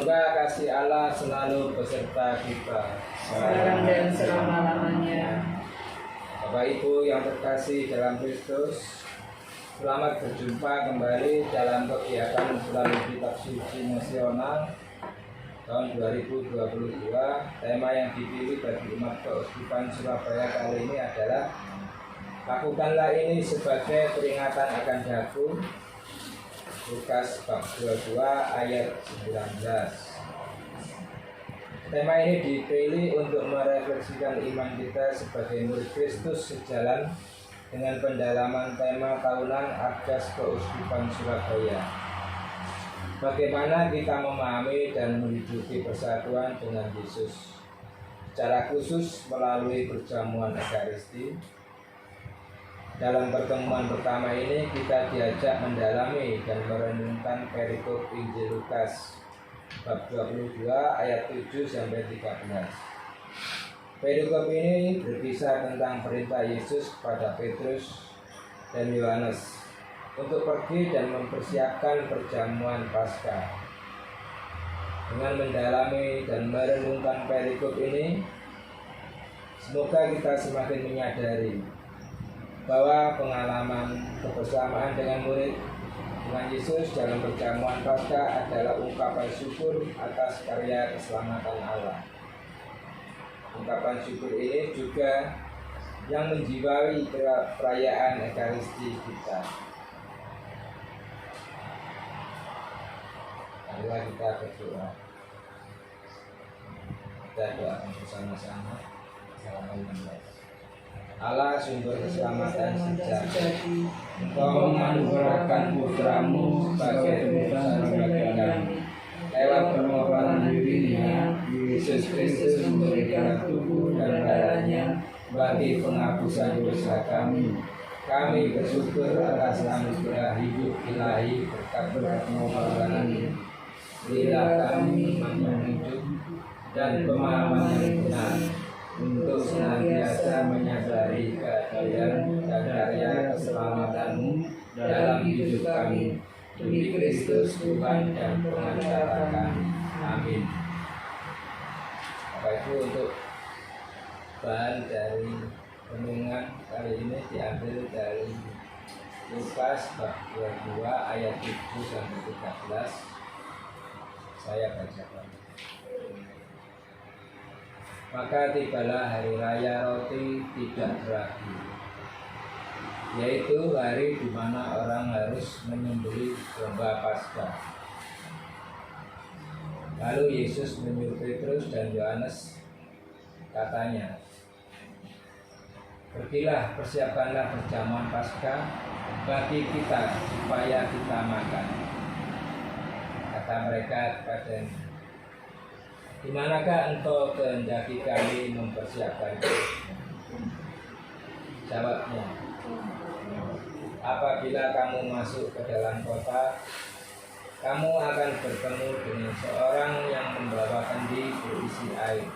Semoga kasih Allah selalu beserta kita sekarang dan selama-lamanya. Bapak Ibu yang terkasih dalam Kristus, selamat berjumpa kembali dalam kegiatan bulan kitab suci nasional tahun 2022. Tema yang dipilih bagi umat Keuskupan Surabaya kali ini adalah lakukanlah ini sebagai peringatan akan Daku. Lukas bab 22 ayat 19. Tema ini dipilih untuk merefleksikan iman kita sebagai murid Kristus sejalan dengan pendalaman tema tahunan Argas Keuskupan Surabaya. Bagaimana kita memahami dan menghidupi persatuan dengan Yesus, secara khusus melalui perjamuan Ekaristi. Dalam pertemuan pertama ini kita diajak mendalami dan merenungkan perikop Injil Lukas bab 22 ayat 7 sampai 13. Perikop ini berkisah tentang perintah Yesus kepada Petrus dan Yohanes untuk pergi dan mempersiapkan perjamuan Paskah. Dengan mendalami dan merenungkan perikop ini, semoga kita semakin menyadari bahwa pengalaman kebersamaan dengan murid dengan Yesus dalam perjamuan Paskah adalah ungkapan syukur atas karya keselamatan Allah. Ungkapan syukur ini juga yang menjiwai perayaan Ekaristi kita. Marilah kita berdoa. Kita doakan bersama-sama. Allah sumber keselamatan sejati, Engkau menganugerahkan putramu sebagai tebusan bagi kami. Lewat pengorbanan dirinya, Yesus Kristus memberikan tubuh dan darahnya bagi penghapusan dosa kami. Kami bersyukur atas anugerah hidup ilahi berkat pengorbanannya. Berilah kami iman yang hidup dan pemahaman yang benar, untuk senantiasa menyadari keadilan dan karya keselamatan-Mu dalam hidup kami. Demi Kristus Tuhan dan pengacara kami. Amin. Bapak Ibu, untuk bahan dari renungan kali ini diambil dari Lukas bab 22 ayat 7 sampai 13. Saya bacakan. Maka tibalah hari raya roti tidak berakhir, yaitu hari di mana orang harus menyembelih domba Paskah. Lalu Yesus menyuruh Petrus dan Yohanes, katanya, "Pergilah, persiapkanlah perjamuan Paskah bagi kita supaya kita makan." Kata mereka kepadanya, "Di manakah engkau kehendaki kami mempersiapkannya?" Jawabnya, "Apabila kamu masuk ke dalam kota, kamu akan bertemu dengan seorang yang membawa kendi berisi air.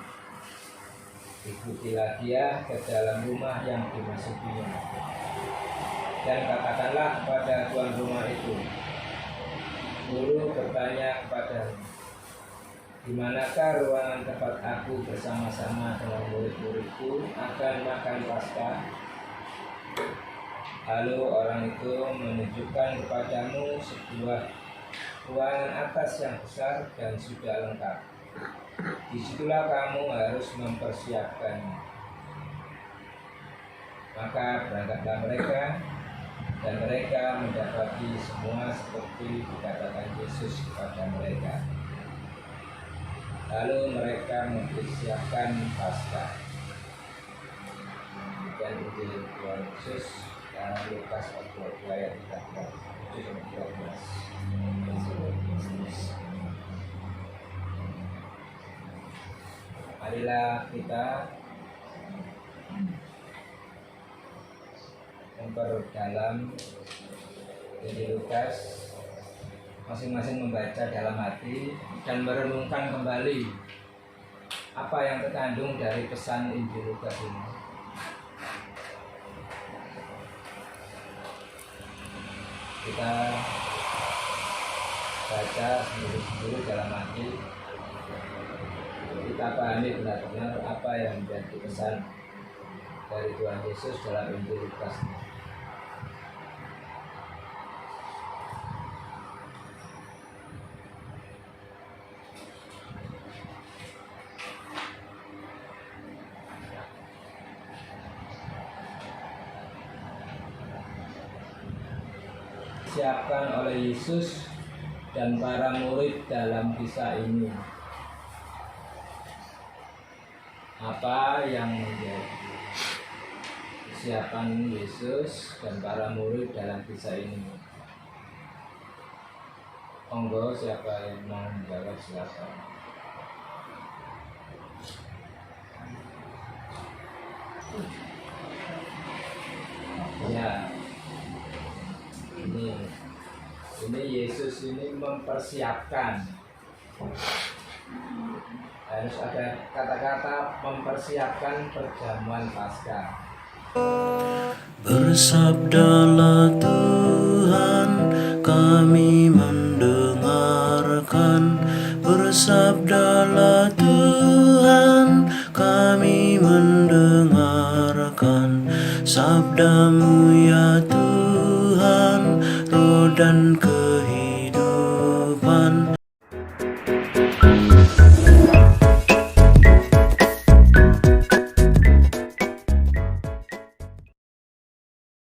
Ikutilah dia ke dalam rumah yang dimasukinya, dan katakanlah kepada tuan rumah itu, Guru bertanya kepadamu, di manakah ruangan tempat aku bersama-sama dengan murid-muridku akan makan Paskah?" Lalu orang itu menunjukkan kepadamu sebuah ruangan atas yang besar dan sudah lengkap. Disitulah kamu harus mempersiapkannya. Maka berangkatlah mereka, dan mereka mendapati semua seperti dikatakan Yesus kepada mereka. Lalu mereka mempersiapkan Paskah. Dan Injil Tuhan Yesus dalam Lukas 22 ayat 13. Marilah kita memperdalam Injil Lukas, masing-masing membaca dalam hati dan merenungkan kembali apa yang terkandung dari pesan Injil Lukas ini. Kita baca sendiri-sendiri dalam hati kita pahami benar-benar apa yang menjadi pesan dari Tuhan Yesus dalam Injil Lukas. Disiapkan oleh Yesus dan para murid dalam kisah ini. Apa yang menjadi kesiapan Yesus dan para murid dalam kisah ini? Monggo, siapa yang mau menjawab silakan. Ya, ini Yesus ini mempersiapkan, harus ada kata-kata mempersiapkan perjamuan Paskah. Bersabdalah Tuhan, kami mendengarkan. Bersabdalah Tuhan, kami mendengarkan. Sabdamu ya Tuhan, roh dan kebenaran.